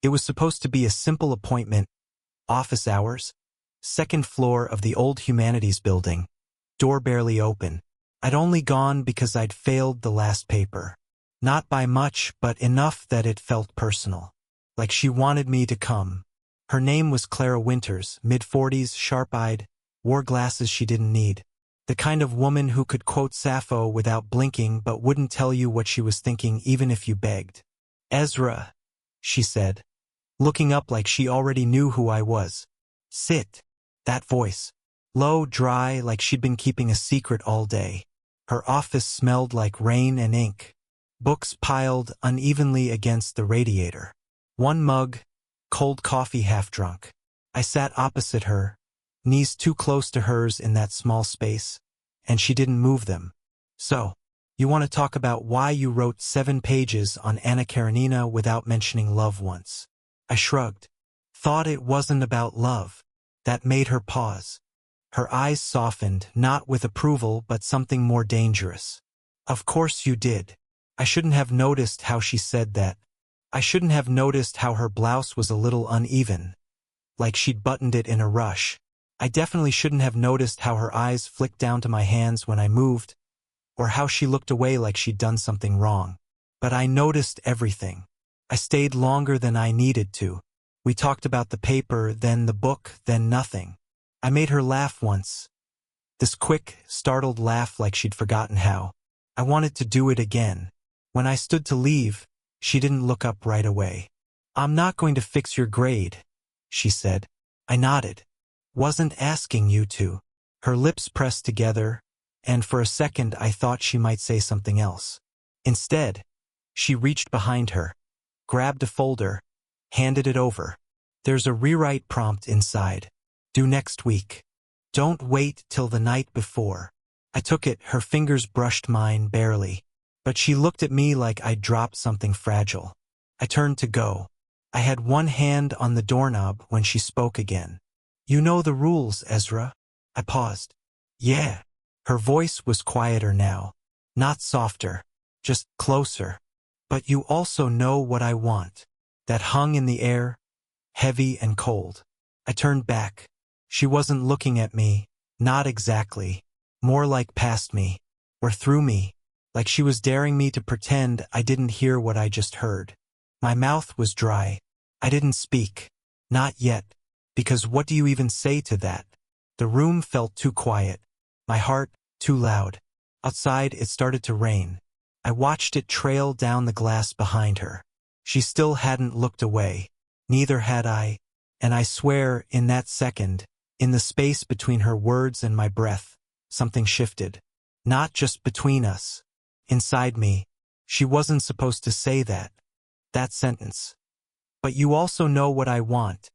It was supposed to be a simple appointment, office hours, second floor of the old humanities building, door barely open. I'd only gone because I'd failed the last paper. Not by much, but enough that it felt personal. Like she wanted me to come. Her name was Clara Winters, mid-40s, sharp-eyed, wore glasses she didn't need. The kind of woman who could quote Sappho without blinking but wouldn't tell you what she was thinking even if you begged. "Ezra," she said, looking up like she already knew who I was. "Sit." That voice. Low, dry, like she'd been keeping a secret all day. Her office smelled like rain and ink. Books piled unevenly against the radiator. One mug, cold coffee half drunk. I sat opposite her, knees too close to hers in that small space, and she didn't move them. "So, you want to talk about why you wrote 7 pages on Anna Karenina without mentioning love once?" I shrugged. Thought it wasn't about love. That made her pause. Her eyes softened, not with approval but something more dangerous. "Of course you did." I shouldn't have noticed how she said that. I shouldn't have noticed how her blouse was a little uneven, like she'd buttoned it in a rush. I definitely shouldn't have noticed how her eyes flicked down to my hands when I moved, or how she looked away like she'd done something wrong. But I noticed everything. I stayed longer than I needed to. We talked about the paper, then the book, then nothing. I made her laugh once. This quick, startled laugh like she'd forgotten how. I wanted to do it again. When I stood to leave, she didn't look up right away. "I'm not going to fix your grade," she said. I nodded. "Wasn't asking you to." Her lips pressed together, and for a second I thought she might say something else. Instead, she reached behind her, grabbed a folder, handed it over. "There's a rewrite prompt inside. Due next week. Don't wait till the night before." I took it, her fingers brushed mine barely. But she looked at me like I'd dropped something fragile. I turned to go. I had one hand on the doorknob when she spoke again. "You know the rules, Ezra." I paused. "Yeah." Her voice was quieter now. Not softer, just closer. "But you also know what I want." That hung in the air, heavy and cold. I turned back. She wasn't looking at me, not exactly. More like past me, or through me. Like she was daring me to pretend I didn't hear what I just heard. My mouth was dry. I didn't speak. Not yet. Because what do you even say to that? The room felt too quiet. My heart, too loud. Outside, it started to rain. I watched it trail down the glass behind her. She still hadn't looked away. Neither had I. And I swear, in that second, in the space between her words and my breath, something shifted. Not just between us. Inside me. She wasn't supposed to say that. That sentence. "But you also know what I want."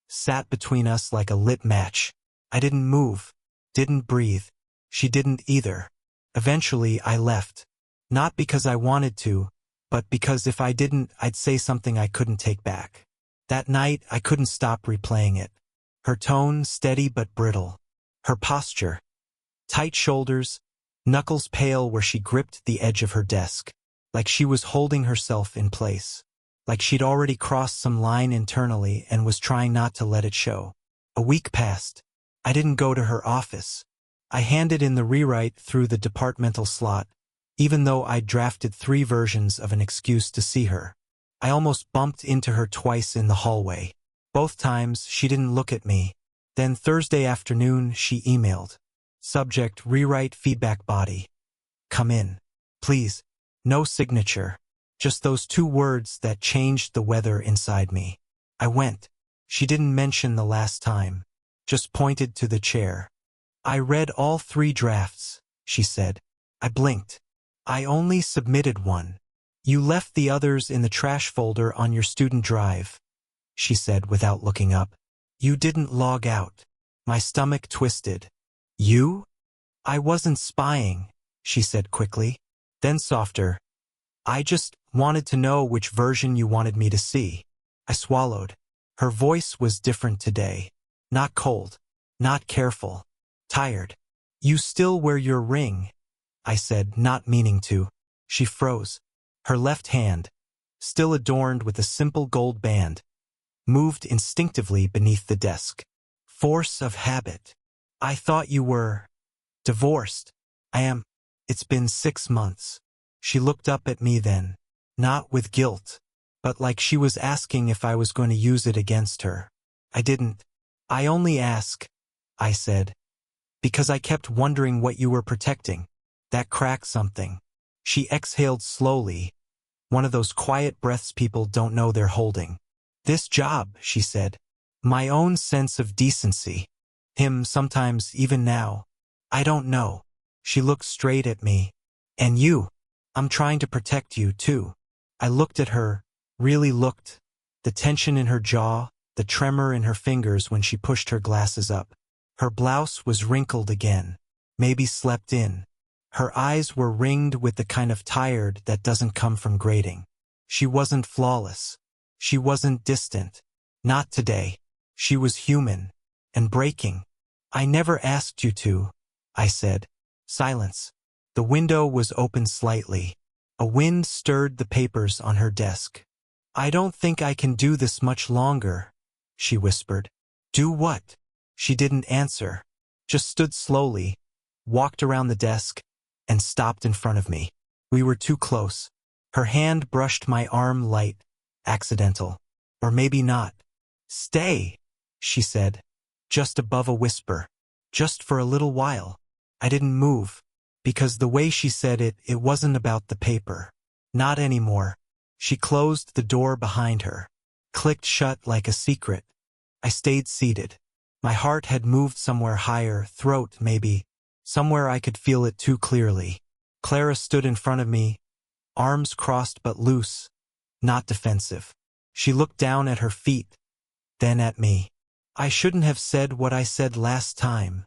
Sat between us like a lit match. I didn't move. Didn't breathe. She didn't either. Eventually, I left. Not because I wanted to, but because if I didn't, I'd say something I couldn't take back. That night, I couldn't stop replaying it. Her tone, steady but brittle. Her posture. Tight shoulders, knuckles pale where she gripped the edge of her desk, like she was holding herself in place, like she'd already crossed some line internally and was trying not to let it show. A week passed. I didn't go to her office. I handed in the rewrite through the departmental slot, even though I'd drafted 3 versions of an excuse to see her. I almost bumped into her twice in the hallway. Both times, she didn't look at me. Then Thursday afternoon, she emailed. Subject: rewrite feedback body. "Come in. Please." No signature. Just those 2 words that changed the weather inside me. I went. She didn't mention the last time. Just pointed to the chair. "I read all 3 drafts," she said. I blinked. "I only submitted one. You left the others in the trash folder on your student drive," she said without looking up. "You didn't log out." My stomach twisted. "You?" "I wasn't spying," she said quickly. Then softer. "I just wanted to know which version you wanted me to see." I swallowed. Her voice was different today. Not cold. Not careful. Tired. "You still wear your ring," I said, not meaning to. She froze. Her left hand, still adorned with a simple gold band, moved instinctively beneath the desk. Force of habit. I thought you were divorced. I am. It's been 6 months. She looked up at me then, not with guilt, but like she was asking if I was going to use it against her. I didn't. I only ask, I said, because I kept wondering what you were protecting. That cracked something. She exhaled slowly, one of those quiet breaths people don't know they're holding. This job, she said. My own sense of decency. Him sometimes, even now. I don't know. She looked straight at me. And you. I'm trying to protect you, too. I looked at her, really looked. The tension in her jaw, the tremor in her fingers when she pushed her glasses up. Her blouse was wrinkled again. Maybe slept in. Her eyes were ringed with the kind of tired that doesn't come from grading. She wasn't flawless. She wasn't distant. Not today. She was human. And breaking. I never asked you to, I said. Silence. The window was open slightly. A wind stirred the papers on her desk. I don't think I can do this much longer, she whispered. Do what? She didn't answer. Just stood slowly, walked around the desk, and stopped in front of me. We were too close. Her hand brushed my arm light, accidental. Or maybe not. Stay, she said, just above a whisper. Just for a little while. I didn't move, because the way she said it, it wasn't about the paper. Not anymore. She closed the door behind her. Clicked shut like a secret. I stayed seated. My heart had moved somewhere higher, throat maybe, somewhere I could feel it too clearly. Clara stood in front of me, arms crossed but loose, not defensive. She looked down at her feet, then at me. I shouldn't have said what I said last time,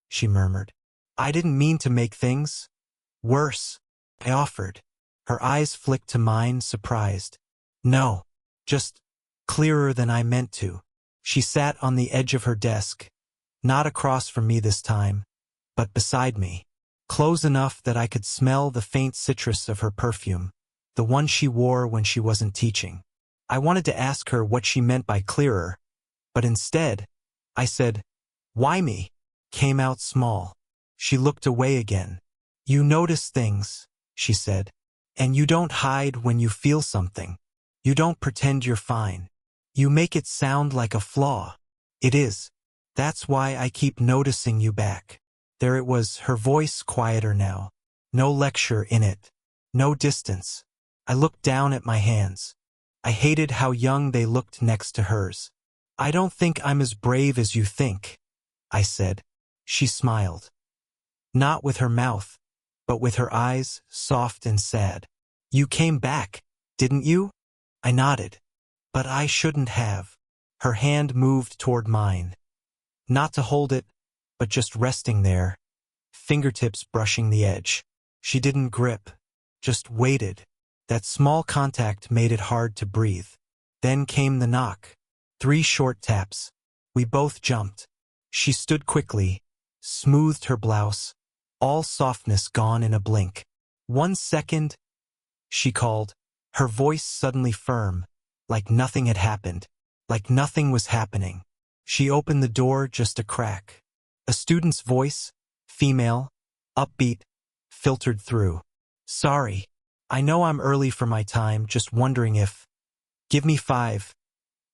she murmured. I didn't mean to make things worse, I offered. Her eyes flicked to mine, surprised. No, just clearer than I meant to. She sat on the edge of her desk, not across from me this time, but beside me, close enough that I could smell the faint citrus of her perfume, the one she wore when she wasn't teaching. I wanted to ask her what she meant by clearer, but instead, I said, why me? Came out small. She looked away again. You notice things, she said, and you don't hide when you feel something. You don't pretend you're fine. You make it sound like a flaw. It is. That's why I keep noticing you back. There it was, her voice quieter now. No lecture in it. No distance. I looked down at my hands. I hated how young they looked next to hers. I don't think I'm as brave as you think, I said. She smiled. Not with her mouth, but with her eyes, soft and sad. You came back, didn't you? I nodded. But I shouldn't have. Her hand moved toward mine. Not to hold it, but just resting there, fingertips brushing the edge. She didn't grip, just waited. That small contact made it hard to breathe. Then came the knock. 3 short taps. We both jumped. She stood quickly, smoothed her blouse, all softness gone in a blink. 1 second, she called, her voice suddenly firm, like nothing had happened, like nothing was happening. She opened the door just a crack. A student's voice, female, upbeat, filtered through. Sorry, I know I'm early for my time, just wondering if... Give me 5.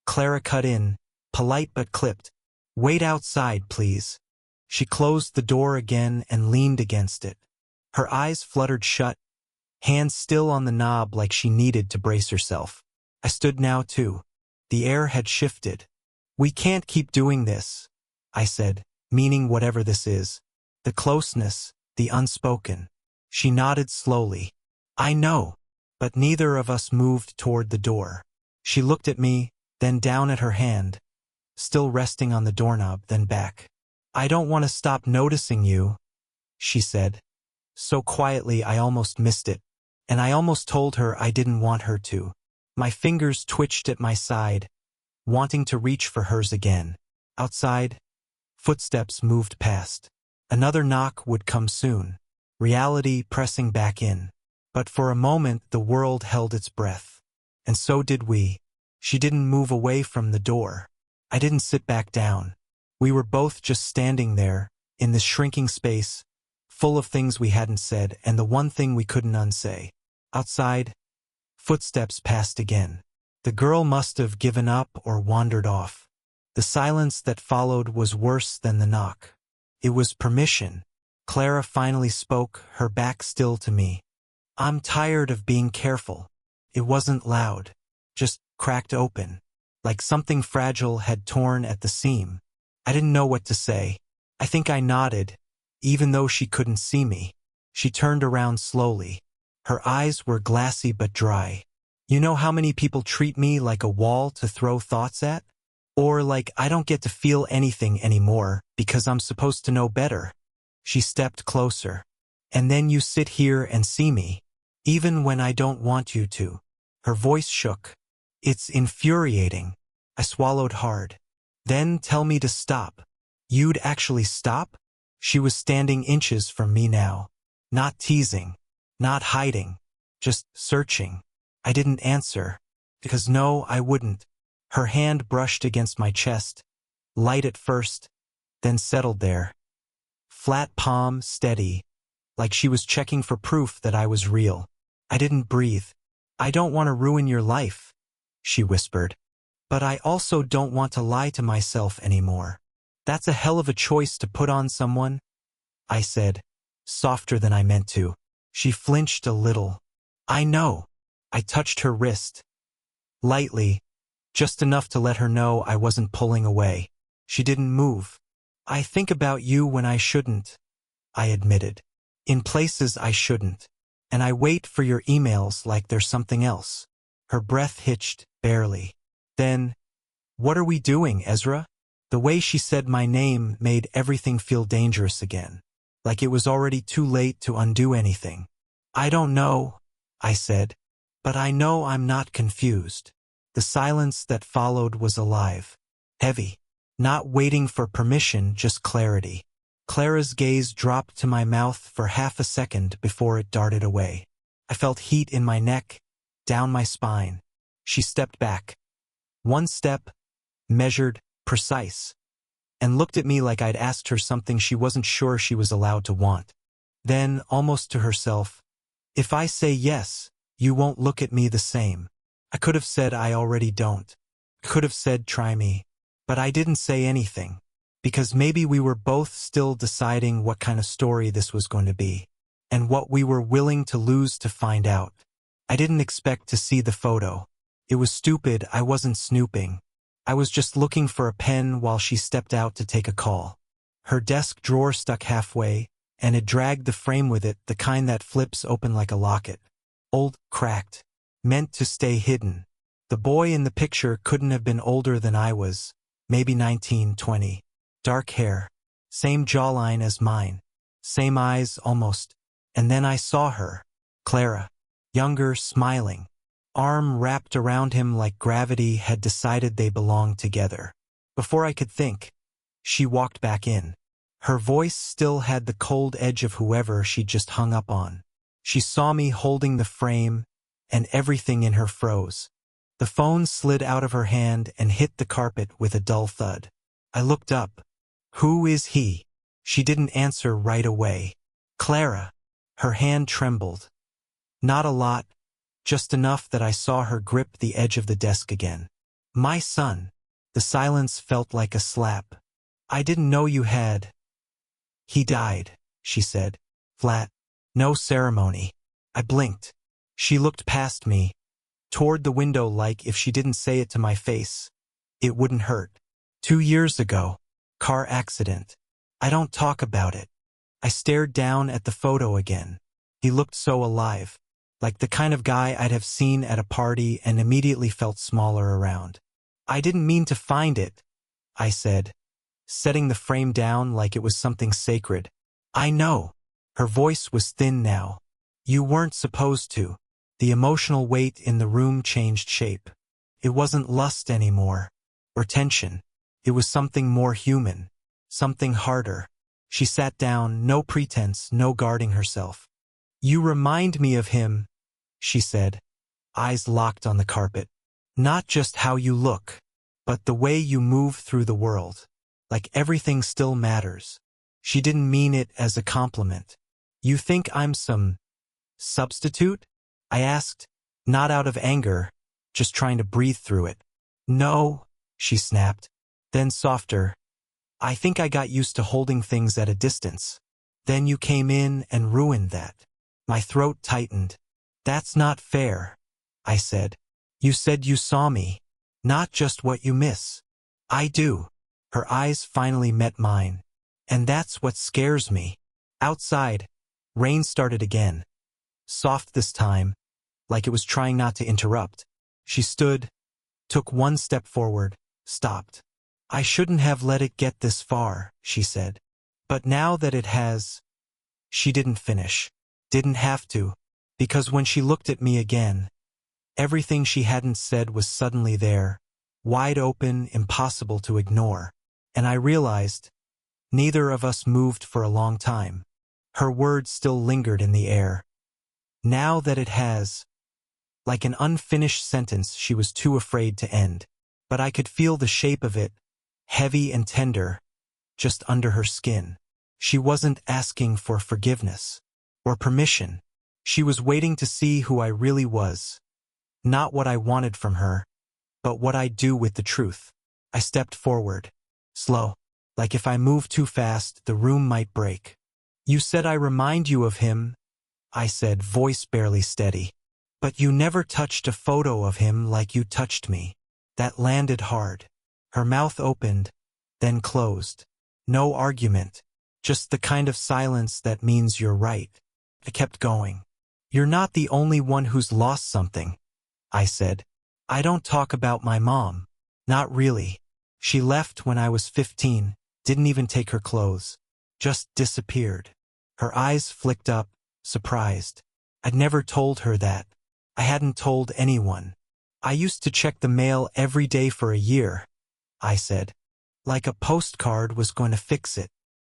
Clara cut in, polite but clipped. Wait outside, please. She closed the door again and leaned against it. Her eyes fluttered shut, hands still on the knob like she needed to brace herself. I stood now too. The air had shifted. We can't keep doing this, I said, meaning whatever this is. The closeness, the unspoken. She nodded slowly. I know, but neither of us moved toward the door. She looked at me, then down at her hand, still resting on the doorknob, then back. I don't want to stop noticing you, she said, so quietly I almost missed it, and I almost told her I didn't want her to. My fingers twitched at my side, wanting to reach for hers again. Outside, footsteps moved past. Another knock would come soon, reality pressing back in. But for a moment the world held its breath. And so did we. She didn't move away from the door. I didn't sit back down. We were both just standing there, in this shrinking space, full of things we hadn't said and the one thing we couldn't unsay. Outside, footsteps passed again. The girl must have given up or wandered off. The silence that followed was worse than the knock. It was permission. Clara finally spoke, her back still to me. "I'm tired of being careful." It wasn't loud, just cracked open, like something fragile had torn at the seam. I didn't know what to say. I think I nodded, even though she couldn't see me. She turned around slowly. Her eyes were glassy but dry. "You know how many people treat me like a wall to throw thoughts at? Or like I don't get to feel anything anymore because I'm supposed to know better." She stepped closer. "And then you sit here and see me, even when I don't want you to." Her voice shook. "It's infuriating." I swallowed hard. "Then tell me to stop." "You'd actually stop?" She was standing inches from me now. Not teasing. Not hiding. Just searching. I didn't answer. Because no, I wouldn't. Her hand brushed against my chest. Light at first, then settled there. Flat palm, steady. Like she was checking for proof that I was real. I didn't breathe. "I don't want to ruin your life," she whispered. "But I also don't want to lie to myself anymore." "That's a hell of a choice to put on someone," I said, softer than I meant to. She flinched a little. "I know." I touched her wrist. Lightly, just enough to let her know I wasn't pulling away. She didn't move. "I think about you when I shouldn't," I admitted. "In places I shouldn't. And I wait for your emails like there's something else." Her breath hitched, barely. Then, "What are we doing, Ezra?" The way she said my name made everything feel dangerous again. Like it was already too late to undo anything. "I don't know," I said. "But I know I'm not confused." The silence that followed was alive. Heavy. Not waiting for permission, just clarity. Clara's gaze dropped to my mouth for half a second before it darted away. I felt heat in my neck, down my spine. She stepped back. One step, measured, precise, and looked at me like I'd asked her something she wasn't sure she was allowed to want. Then, almost to herself, "If I say yes, you won't look at me the same." I could have said I already don't. Could have said try me. But I didn't say anything. Because maybe we were both still deciding what kind of story this was going to be. And what we were willing to lose to find out. I didn't expect to see the photo. It was stupid, I wasn't snooping. I was just looking for a pen while she stepped out to take a call. Her desk drawer stuck halfway, and it dragged the frame with it, the kind that flips open like a locket. Old, cracked. Meant to stay hidden. The boy in the picture couldn't have been older than I was, maybe 19, 20. Dark hair. Same jawline as mine. Same eyes, almost. And then I saw her. Clara. Younger, smiling. Arm wrapped around him like gravity had decided they belonged together. Before I could think, she walked back in. Her voice still had the cold edge of whoever she'd just hung up on. She saw me holding the frame, and everything in her froze. The phone slid out of her hand and hit the carpet with a dull thud. I looked up. "Who is he?" She didn't answer right away. "Clara." Her hand trembled. Not a lot, just enough that I saw her grip the edge of the desk again. "My son." The silence felt like a slap. "I didn't know you had." "He died," she said. Flat. No ceremony. I blinked. She looked past me, toward the window like if she didn't say it to my face, it wouldn't hurt. 2 years ago. Car accident. I don't talk about it. I stared down at the photo again. He looked so alive. Like the kind of guy I'd have seen at a party and immediately felt smaller around. "I didn't mean to find it," I said, setting the frame down like it was something sacred. "I know." Her voice was thin now. "You weren't supposed to." The emotional weight in the room changed shape. It wasn't lust anymore, or tension. It was something more human, something harder. She sat down, no pretense, no guarding herself. "You remind me of him," she said, eyes locked on the carpet. Not just how you look, but the way you move through the world. Like everything still matters. She didn't mean it as a compliment. You think I'm some substitute? I asked, not out of anger, just trying to breathe through it. No, she snapped. Then softer. I think I got used to holding things at a distance. Then you came in and ruined that. My throat tightened. That's not fair, I said. You said you saw me, not just what you miss. I do. Her eyes finally met mine. And that's what scares me. Outside, rain started again. Soft this time, like it was trying not to interrupt. She stood, took one step forward, stopped. I shouldn't have let it get this far, she said. But now that it has... She didn't finish. Didn't have to. Because when she looked at me again, everything she hadn't said was suddenly there, wide open, impossible to ignore. And I realized, neither of us moved for a long time. Her words still lingered in the air. Now that it has... Like an unfinished sentence she was too afraid to end. But I could feel the shape of it, heavy and tender, just under her skin. She wasn't asking for forgiveness or permission. She was waiting to see who I really was. Not what I wanted from her, but what I'd do with the truth. I stepped forward, slow, like if I moved too fast, the room might break. You said I remind you of him, I said, voice barely steady. But you never touched a photo of him like you touched me. That landed hard. Her mouth opened, then closed. No argument, just the kind of silence that means you're right. I kept going. You're not the only one who's lost something, I said. I don't talk about my mom. Not really. She left when I was 15, didn't even take her clothes. Just disappeared. Her eyes flicked up, surprised. I'd never told her that. I hadn't told anyone. I used to check the mail every day for a year, I said. Like a postcard was going to fix it.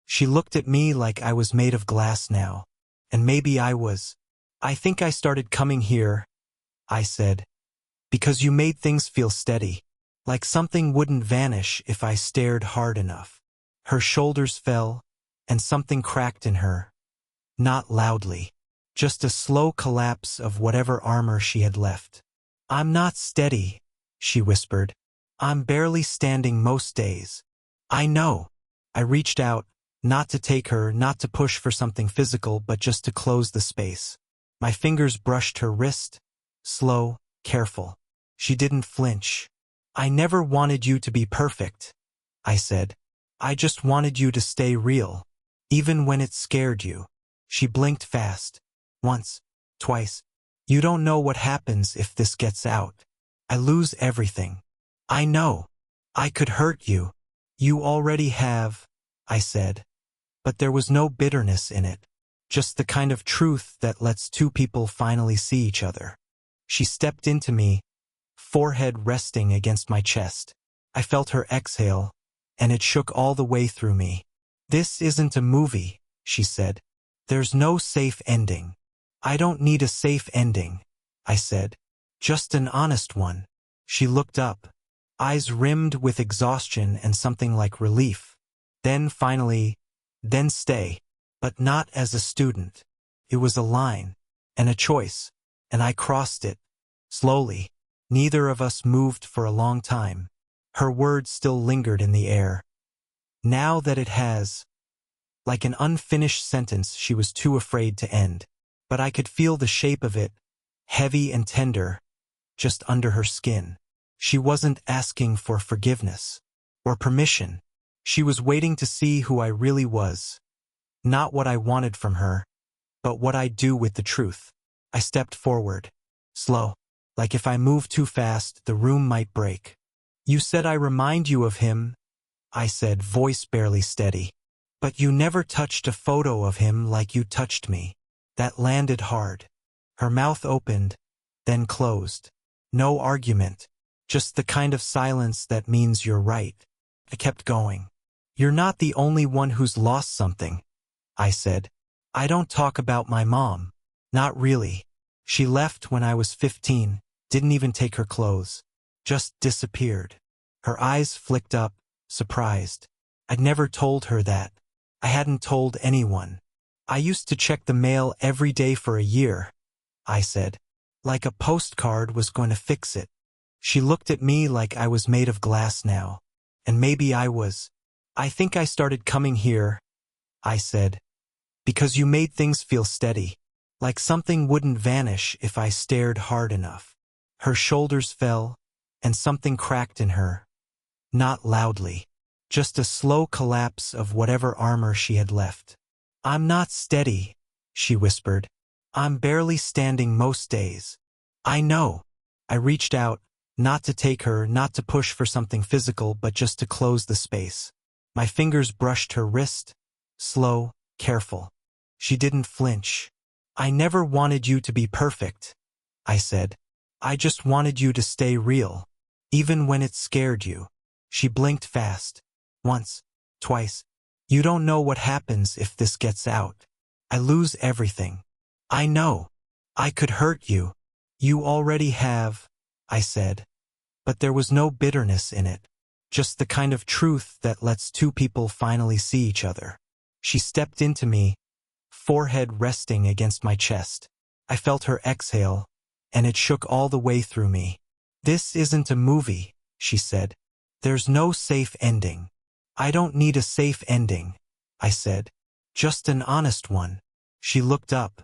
She looked at me like I was made of glass now. And maybe I was. I think I started coming here, I said, because you made things feel steady. Like something wouldn't vanish if I stared hard enough. Her shoulders fell, and something cracked in her. Not loudly. Just a slow collapse of whatever armor she had left. I'm not steady, she whispered. I'm barely standing most days. I know. I reached out, not to take her, not to push for something physical, but just to close the space. My fingers brushed her wrist, slow, careful. She didn't flinch. I never wanted you to be perfect, I said. I just wanted you to stay real, even when it scared you. She blinked fast. Once, twice. You don't know what happens if this gets out. I lose everything. I know. I could hurt you. You already have, I said. But there was no bitterness in it. Just the kind of truth that lets two people finally see each other. She stepped into me, forehead resting against my chest. I felt her exhale, and it shook all the way through me. This isn't a movie, she said. There's no safe ending. I don't need a safe ending, I said. Just an honest one. She looked up, eyes rimmed with exhaustion and something like relief. Then finally, then stay, but not as a student. It was a line, and a choice, and I crossed it. Slowly. Neither of us moved for a long time. Her words still lingered in the air. Now that it has... Like an unfinished sentence she was too afraid to end. But I could feel the shape of it, heavy and tender, just under her skin. She wasn't asking for forgiveness or permission. She was waiting to see who I really was. Not what I wanted from her, but what I'd do with the truth. I stepped forward, slow, like if I moved too fast, the room might break. You said I remind you of him, I said, voice barely steady. But you never touched a photo of him like you touched me. That landed hard. Her mouth opened, then closed. No argument, just the kind of silence that means you're right. I kept going. You're not the only one who's lost something, I said. I don't talk about my mom. Not really. She left when I was 15, didn't even take her clothes. just disappeared. Her eyes flicked up, surprised. I'd never told her that. I hadn't told anyone. I used to check the mail every day for a year, I said. Like a postcard was going to fix it. She looked at me like I was made of glass now. And maybe I was. I think I started coming here, I said, because you made things feel steady, like something wouldn't vanish if I stared hard enough. Her shoulders fell, and something cracked in her. Not loudly. Just a slow collapse of whatever armor she had left. I'm not steady, she whispered. I'm barely standing most days. I know. I reached out, not to take her, not to push for something physical, but just to close the space. My fingers brushed her wrist, slow, careful. She didn't flinch. I never wanted you to be perfect, I said. I just wanted you to stay real, even when it scared you. She blinked fast. Once, twice. You don't know what happens if this gets out. I lose everything. I know. I could hurt you. You already have, I said. But there was no bitterness in it. Just the kind of truth that lets two people finally see each other. She stepped into me, forehead resting against my chest. I felt her exhale, and it shook all the way through me. This isn't a movie, she said. There's no safe ending. I don't need a safe ending, I said. Just an honest one. She looked up,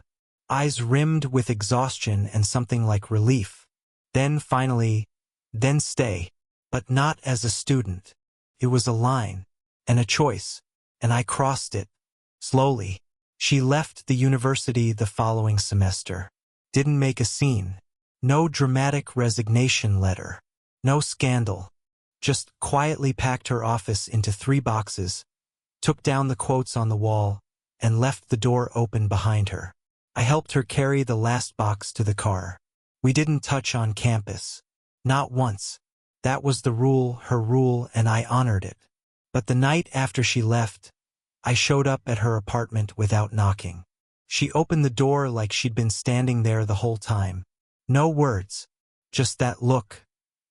eyes rimmed with exhaustion and something like relief. Then finally, then stay, but not as a student. It was a line, and a choice, and I crossed it. Slowly. She left the university the following semester. Didn't make a scene. No dramatic resignation letter. No scandal. Just quietly packed her office into 3 boxes, took down the quotes on the wall, and left the door open behind her. I helped her carry the last box to the car. We didn't touch on campus. Not once. That was the rule, her rule, and I honored it. But the night after she left, I showed up at her apartment without knocking. She opened the door like she'd been standing there the whole time. No words. Just that look.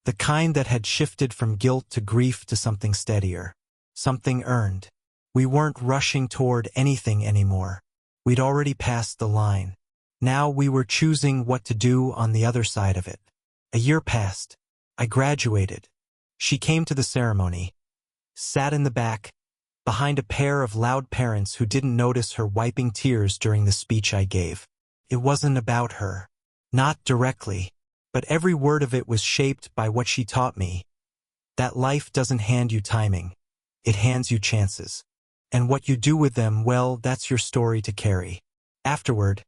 The kind that had shifted from guilt to grief to something steadier. Something earned. We weren't rushing toward anything anymore. We'd already passed the line. Now we were choosing what to do on the other side of it. A year passed. I graduated. She came to the ceremony. Sat in the back, behind a pair of loud parents who didn't notice her wiping tears during the speech I gave. It wasn't about her. Not directly. But every word of it was shaped by what she taught me. That life doesn't hand you timing. It hands you chances. And what you do with them, well, that's your story to carry. Afterward,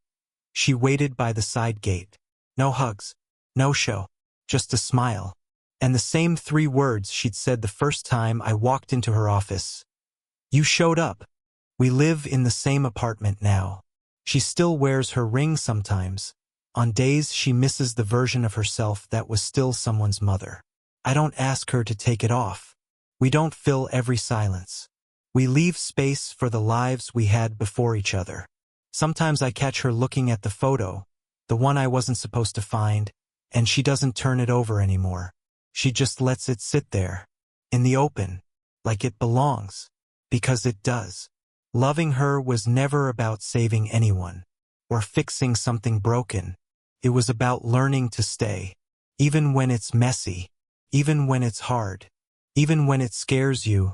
she waited by the side gate. No hugs. No show. Just a smile. And the same 3 words she'd said the first time I walked into her office. You showed up. We live in the same apartment now. She still wears her ring sometimes. On days she misses the version of herself that was still someone's mother. I don't ask her to take it off. We don't fill every silence. We leave space for the lives we had before each other. Sometimes I catch her looking at the photo, the one I wasn't supposed to find, and she doesn't turn it over anymore. She just lets it sit there, in the open, like it belongs, because it does. Loving her was never about saving anyone, or fixing something broken. It was about learning to stay, even when it's messy, even when it's hard, even when it scares you,